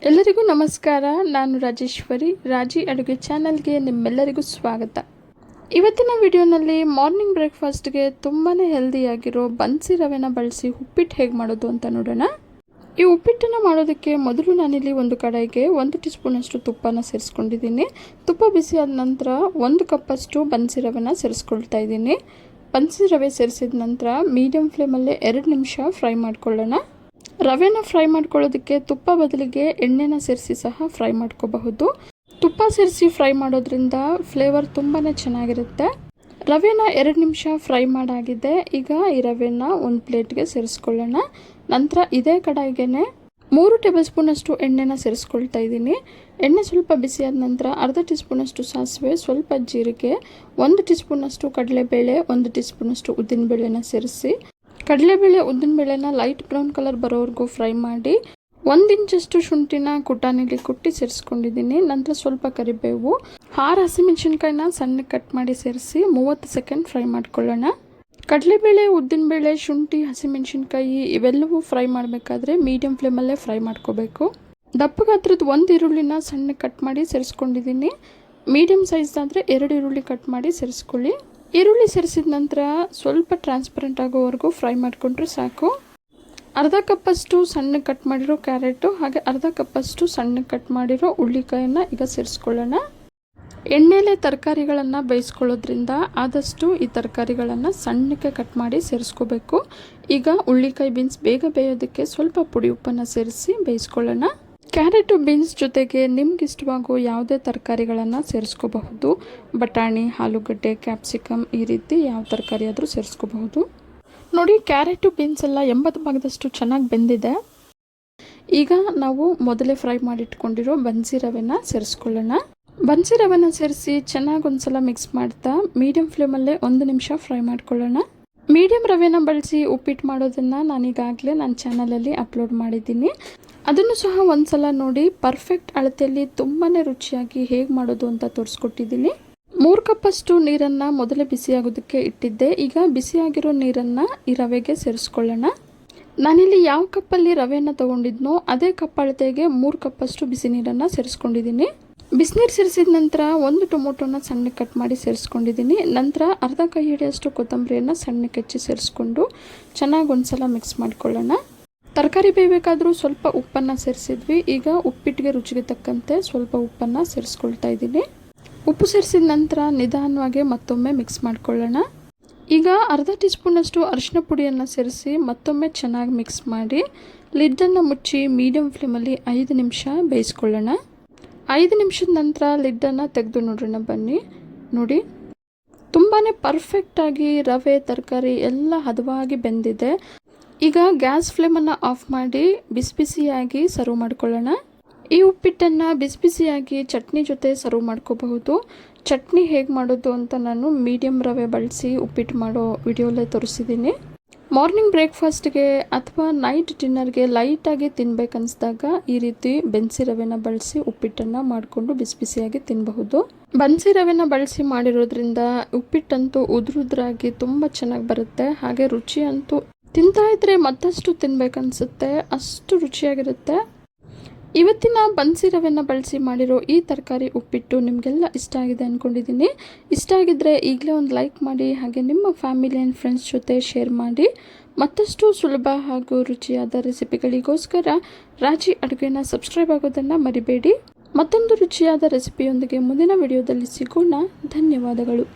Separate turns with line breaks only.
ಎಲ್ಲರಿಗೂ ನಮಸ್ಕಾರ. ನಾನು ರಾಜೇಶ್ವರಿ. ರಾಜಿ ಅಡುಗೆ ಚಾನಲ್ಗೆ ನಿಮ್ಮೆಲ್ಲರಿಗೂ ಸ್ವಾಗತ. ಇವತ್ತಿನ ವಿಡಿಯೋನಲ್ಲಿ ಮಾರ್ನಿಂಗ್ ಬ್ರೇಕ್ಫಾಸ್ಟ್ಗೆ ತುಂಬಾ ಹೆಲ್ದಿಯಾಗಿರೋ ಬನ್ಸಿ ರವೆನ ಬಳಸಿ ಉಪ್ಪಿಟ್ಟು ಹೇಗೆ ಮಾಡೋದು ಅಂತ ನೋಡೋಣ. ಈ ಉಪ್ಪಿಟ್ಟನ್ನು ಮಾಡೋದಕ್ಕೆ ಮೊದಲು ನಾನಿಲ್ಲಿ ಒಂದು ಕಡಾಯಿಗೆ 1 ಟೀ ಸ್ಪೂನಷ್ಟು ತುಪ್ಪನ ಸೇರಿಸ್ಕೊಂಡಿದ್ದೀನಿ. ತುಪ್ಪ ಬಿಸಿ ಆದ ನಂತರ 1 ಕಪ್ಪಷ್ಟು ಬನ್ಸಿ ರವೆನ ಸೇರಿಸ್ಕೊಳ್ತಾ ಇದ್ದೀನಿ. ಬನ್ಸಿ ರವೆ ಸೇರಿಸಿದ ನಂತರ ಮೀಡಿಯಂ ಫ್ಲೇಮಲ್ಲಿ 2 ನಿಮಿಷ ಫ್ರೈ ಮಾಡ್ಕೊಳ್ಳೋಣ. ರವೆನ ಫ್ರೈ ಮಾಡ್ಕೊಳ್ಳೋದಕ್ಕೆ ತುಪ್ಪ ಬದಲಿಗೆ ಎಣ್ಣೆನ ಸೇರಿಸಿ ಸಹ ಫ್ರೈ ಮಾಡ್ಕೋಬಹುದು. ತುಪ್ಪ ಸೇರಿಸಿ ಫ್ರೈ ಮಾಡೋದ್ರಿಂದ ಫ್ಲೇವರ್ ತುಂಬಾ ಚೆನ್ನಾಗಿರುತ್ತೆ. ರವೆನ 2 ನಿಮಿಷ ಫ್ರೈ ಮಾಡಾಗಿದೆ. ಈಗ ಈ ರವೆನ ಒಂದು ಪ್ಲೇಟ್ಗೆ ಸೇರಿಸ್ಕೊಳ್ಳೋಣ. ನಂತರ ಇದೇ ಕಡಾಯಿಗೆ 3 ಟೇಬಲ್ ಸ್ಪೂನಷ್ಟು ಎಣ್ಣೆನ ಸೇರಿಸ್ಕೊಳ್ತಾ ಇದ್ದೀನಿ. ಎಣ್ಣೆ ಸ್ವಲ್ಪ ಬಿಸಿಯಾದ ನಂತರ ಅರ್ಧ ಟೀ ಸ್ಪೂನಷ್ಟು ಸಾಸಿವೆ, ಸ್ವಲ್ಪ ಜೀರಿಗೆ, 1 ಟೀ ಸ್ಪೂನಷ್ಟು ಕಡಲೆಬೇಳೆ, 1 ಟೀ ಸ್ಪೂನಷ್ಟು ಉದ್ದಿನಬೇಳೆನ ಸೇರಿಸಿ ಕಡಲೆಬೇಳೆ ಉದ್ದಿನಬೇಳೆನ ಲೈಟ್ ಬ್ರೌನ್ ಕಲರ್ ಬರೋವರೆಗೂ ಫ್ರೈ ಮಾಡಿ 1 ಇಂಚಷ್ಟು ಶುಂಠಿನ ಕುಟಾಣಿಲಿ ಕುಟ್ಟಿ ಸೇರಿಸ್ಕೊಂಡಿದ್ದೀನಿ. ನಂತರ ಸ್ವಲ್ಪ ಕರಿಬೇವು, 6 ಹಸಿಮೆಣಸಿನ್ಕಾಯಿನ ಸಣ್ಣಗೆ ಕಟ್ ಮಾಡಿ ಸೇರಿಸಿ 30 ಸೆಕೆಂಡ್ ಫ್ರೈ ಮಾಡ್ಕೊಳ್ಳೋಣ. ಕಡಲೆಬೇಳೆ, ಉದ್ದಿನಬೇಳೆ, ಶುಂಠಿ, ಹಸಿಮೆಣಸಿನ್ಕಾಯಿ ಇವೆಲ್ಲವೂ ಫ್ರೈ ಮಾಡಬೇಕಾದ್ರೆ ಮೀಡಿಯಂ ಫ್ಲೇಮಲ್ಲೇ ಫ್ರೈ ಮಾಡ್ಕೋಬೇಕು. ದಪ್ಪ ಗಾತ್ರದ 1 ಈರುಳ್ಳಿನ ಸಣ್ಣಗೆ ಕಟ್ ಮಾಡಿ ಸೇರಿಸ್ಕೊಂಡಿದ್ದೀನಿ. ಮೀಡಿಯಂ ಸೈಜ್ದಾದರೆ 2 ಈರುಳ್ಳಿ ಕಟ್ ಮಾಡಿ ಸೇರಿಸ್ಕೊಳ್ಳಿ. ಈರುಳ್ಳಿ ಸೇರಿಸಿದ ನಂತರ ಸ್ವಲ್ಪ ಟ್ರಾನ್ಸ್ಪರೆಂಟ್ ಆಗೋವರೆಗೂ ಫ್ರೈ ಮಾಡಿಕೊಂಡ್ರೆ ಸಾಕು. ಅರ್ಧ ಕಪ್ಪಷ್ಟು ಸಣ್ಣಗೆ ಕಟ್ ಮಾಡಿರೋ ಕ್ಯಾರೆಟು ಹಾಗೆ ಅರ್ಧ ಕಪ್ಪಷ್ಟು ಸಣ್ಣಗೆ ಕಟ್ ಮಾಡಿರೋ ಉಳ್ಳಿಕಾಯನ್ನು ಈಗ ಸೇರಿಸ್ಕೊಳ್ಳೋಣ. ಎಣ್ಣೆಲೆ ತರಕಾರಿಗಳನ್ನು ಬೇಯಿಸ್ಕೊಳ್ಳೋದ್ರಿಂದ ಆದಷ್ಟು ಈ ತರಕಾರಿಗಳನ್ನು ಸಣ್ಣಕ್ಕೆ ಕಟ್ ಮಾಡಿ ಸೇರಿಸ್ಕೋಬೇಕು. ಈಗ ಉಳ್ಳಿಕಾಯಿ ಬೀನ್ಸ್ ಬೇಗ ಬೇಯೋದಕ್ಕೆ ಸ್ವಲ್ಪ ಪುಡಿ ಉಪ್ಪನ್ನು ಸೇರಿಸಿ ಬೇಯಿಸ್ಕೊಳ್ಳೋಣ. ಕ್ಯಾರೆಟು ಬೀನ್ಸ್ ಜೊತೆಗೆ ನಿಮ್ಗೆ ಇಷ್ಟವಾಗೋ ಯಾವುದೇ ತರಕಾರಿಗಳನ್ನು ಸೇರಿಸ್ಕೋಬಹುದು. ಬಟಾಣಿ, ಆಲೂಗಡ್ಡೆ, ಕ್ಯಾಪ್ಸಿಕಮ್ ಈ ರೀತಿ ಯಾವ ತರಕಾರಿ ಆದರೂ ಸೇರಿಸ್ಕೋಬಹುದು. ನೋಡಿ, ಕ್ಯಾರೆಟು ಬೀನ್ಸ್ ಎಲ್ಲ 80 ಭಾಗದಷ್ಟು ಚೆನ್ನಾಗಿ ಬೆಂದಿದೆ. ಈಗ ನಾವು ಮೊದಲೇ ಫ್ರೈ ಮಾಡಿಟ್ಕೊಂಡಿರೋ ಬನ್ಸಿ ರವೆನ ಸೇರಿಸ್ಕೊಳ್ಳೋಣ. ಬನ್ಸಿ ರವೆನ ಸೇರಿಸಿ ಚೆನ್ನಾಗಿ ಒಂದ್ಸಲ ಮಿಕ್ಸ್ ಮಾಡ್ತಾ ಮೀಡಿಯಂ ಫ್ಲೇಮಲ್ಲೇ 1 ನಿಮಿಷ ಫ್ರೈ ಮಾಡ್ಕೊಳ್ಳೋಣ. ಮೀಡಿಯಂ ರವೆನ ಬಳಸಿ ಉಪ್ಪಿಟ್ಟು ಮಾಡೋದನ್ನು ನಾನೀಗಾಗಲೇ ನನ್ನ ಚಾನಲಲ್ಲಿ ಅಪ್ಲೋಡ್ ಮಾಡಿದ್ದೀನಿ. ಅದನ್ನು ಸಹ ಒಂದ್ಸಲ ನೋಡಿ. ಪರ್ಫೆಕ್ಟ್ ಅಳತೆಯಲ್ಲಿ ತುಂಬಾ ರುಚಿಯಾಗಿ ಹೇಗೆ ಮಾಡೋದು ಅಂತ ತೋರಿಸ್ಕೊಟ್ಟಿದ್ದೀನಿ. 3 ಕಪ್ಪಷ್ಟು ನೀರನ್ನು ಮೊದಲೇ ಬಿಸಿಯಾಗೋದಕ್ಕೆ ಇಟ್ಟಿದ್ದೆ. ಈಗ ಬಿಸಿಯಾಗಿರೋ ನೀರನ್ನು ಈ ರವೆಗೆ ಸೇರಿಸ್ಕೊಳ್ಳೋಣ. ನಾನಿಲ್ಲಿ ಯಾವ ಕಪ್ಪಲ್ಲಿ ರವೆಯನ್ನು ತೊಗೊಂಡಿದ್ನೋ ಅದೇ ಕಪ್ ಅಳತೆಗೆ 3 ಕಪ್ಪಷ್ಟು ಬಿಸಿ ನೀರನ್ನು ಸೇರಿಸ್ಕೊಂಡಿದ್ದೀನಿ. ಬಿಸಿನೀರು ಸೇರಿಸಿದ ನಂತರ 1 ಟೊಮೊಟೊನ ಸಣ್ಣಗೆ ಕಟ್ ಮಾಡಿ ಸೇರಿಸ್ಕೊಂಡಿದ್ದೀನಿ. ನಂತರ ಅರ್ಧ ಕೈ ಹಿಡಿಯಷ್ಟು ಕೊತ್ತಂಬರಿಯನ್ನು ಸಣ್ಣಕ್ಕೆ ಹೆಚ್ಚಿ ಸೇರಿಸ್ಕೊಂಡು ಚೆನ್ನಾಗಿ ಒಂದ್ಸಲ ಮಿಕ್ಸ್ ಮಾಡ್ಕೊಳ್ಳೋಣ. ತರಕಾರಿ ಬೇಯಬೇಕಾದ್ರೂ ಸ್ವಲ್ಪ ಉಪ್ಪನ್ನು ಸೇರಿಸಿದ್ವಿ. ಈಗ ಉಪ್ಪಿಟ್ಟಿಗೆ ರುಚಿಗೆ ತಕ್ಕಂತೆ ಸ್ವಲ್ಪ ಉಪ್ಪನ್ನು ಸೇರಿಸ್ಕೊಳ್ತಾ ಇದ್ದೀನಿ. ಉಪ್ಪು ಸೇರಿಸಿದ ನಂತರ ನಿಧಾನವಾಗಿ ಮತ್ತೊಮ್ಮೆ ಮಿಕ್ಸ್ ಮಾಡ್ಕೊಳ್ಳೋಣ. ಈಗ ಅರ್ಧ ಟೀ ಸ್ಪೂನಷ್ಟು ಅರಿಶಿನ ಪುಡಿಯನ್ನು ಸೇರಿಸಿ ಮತ್ತೊಮ್ಮೆ ಚೆನ್ನಾಗಿ ಮಿಕ್ಸ್ ಮಾಡಿ ಲಿಡ್ಡನ್ನು ಮುಚ್ಚಿ ಮೀಡಿಯಂ ಫ್ಲೇಮಲ್ಲಿ 5 ನಿಮಿಷ ಬೇಯಿಸ್ಕೊಳ್ಳೋಣ. 5 ನಿಮಿಷದ ನಂತರ ಲಿಡ್ಡನ್ನು ತೆಗೆದು ನೋಡೋಣ ಬನ್ನಿ. ನೋಡಿ, ತುಂಬಾ ಪರ್ಫೆಕ್ಟಾಗಿ ರವೆ ತರಕಾರಿ ಎಲ್ಲ ಹದವಾಗಿ ಬೆಂದಿದೆ. ಈಗ ಗ್ಯಾಸ್ ಫ್ಲೇಮನ್ನು ಆಫ್ ಮಾಡಿ ಬಿಸಿ ಬಿಸಿಯಾಗಿ ಸರ್ವ್ ಮಾಡ್ಕೊಳ್ಳೋಣ. ಈ ಉಪ್ಪಿಟ್ಟನ್ನು ಬಿಸಿ ಬಿಸಿಯಾಗಿ ಚಟ್ನಿ ಜೊತೆ ಸರ್ವ್ ಮಾಡ್ಕೋಬಹುದು. ಚಟ್ನಿ ಹೇಗೆ ಮಾಡೋದು ಅಂತ ನಾನು ಮೀಡಿಯಂ ರವೆ ಬಳಸಿ ಉಪ್ಪಿಟ್ಟು ಮಾಡೋ ವಿಡಿಯೋಲ್ಲೇ ತೋರಿಸಿದ್ದೀನಿ. ಮಾರ್ನಿಂಗ್ ಬ್ರೇಕ್ಫಾಸ್ಟ್ಗೆ ಅಥವಾ ನೈಟ್ ಡಿನ್ನರ್ಗೆ ಲೈಟಾಗಿ ತಿನ್ಬೇಕನ್ನಿಸ್ದಾಗ ಈ ರೀತಿ ಬನ್ಸಿ ರವೆನ ಬಳಸಿ ಉಪ್ಪಿಟ್ಟನ್ನು ಮಾಡಿಕೊಂಡು ಬಿಸಿ ಬಿಸಿಯಾಗಿ ತಿನ್ನಬಹುದು. ಬನ್ಸಿ ರವೆನ ಬಳಸಿ ಮಾಡಿರೋದ್ರಿಂದ ಉಪ್ಪಿಟ್ಟಂತೂ ಉದುರಾಗಿ ತುಂಬ ಚೆನ್ನಾಗಿ ಬರುತ್ತೆ. ಹಾಗೆ ರುಚಿ ಅಂತೂ ತಿಂತಾ ಇದ್ರೆ ಮತ್ತಷ್ಟು ತಿನ್ಬೇಕನ್ಸುತ್ತೆ, ಅಷ್ಟು ರುಚಿಯಾಗಿರುತ್ತೆ. ಇವತ್ತಿನ ಬನ್ಸಿ ರವೆನ ಬಳಸಿ ಮಾಡಿರೋ ಈ ತರಕಾರಿ ಉಪ್ಪಿಟ್ಟು ನಿಮಗೆಲ್ಲ ಇಷ್ಟ ಆಗಿದೆ ಅಂದ್ಕೊಂಡಿದ್ದೀನಿ. ಇಷ್ಟ ಆಗಿದ್ದರೆ ಈಗಲೇ ಒಂದು ಲೈಕ್ ಮಾಡಿ, ಹಾಗೆ ನಿಮ್ಮ ಫ್ಯಾಮಿಲಿ ಆ್ಯಂಡ್ ಫ್ರೆಂಡ್ಸ್ ಜೊತೆ ಶೇರ್ ಮಾಡಿ. ಮತ್ತಷ್ಟು ಸುಲಭ ಹಾಗೂ ರುಚಿಯಾದ ರೆಸಿಪಿಗಳಿಗೋಸ್ಕರ ರಾಜಿ ಅಡುಗೆನ ಸಬ್ಸ್ಕ್ರೈಬ್ ಆಗೋದನ್ನು ಮರಿಬೇಡಿ. ಮತ್ತೊಂದು ರುಚಿಯಾದ ರೆಸಿಪಿಯೊಂದಿಗೆ ಮುಂದಿನ ವಿಡಿಯೋದಲ್ಲಿ ಸಿಗೋಣ. ಧನ್ಯವಾದಗಳು.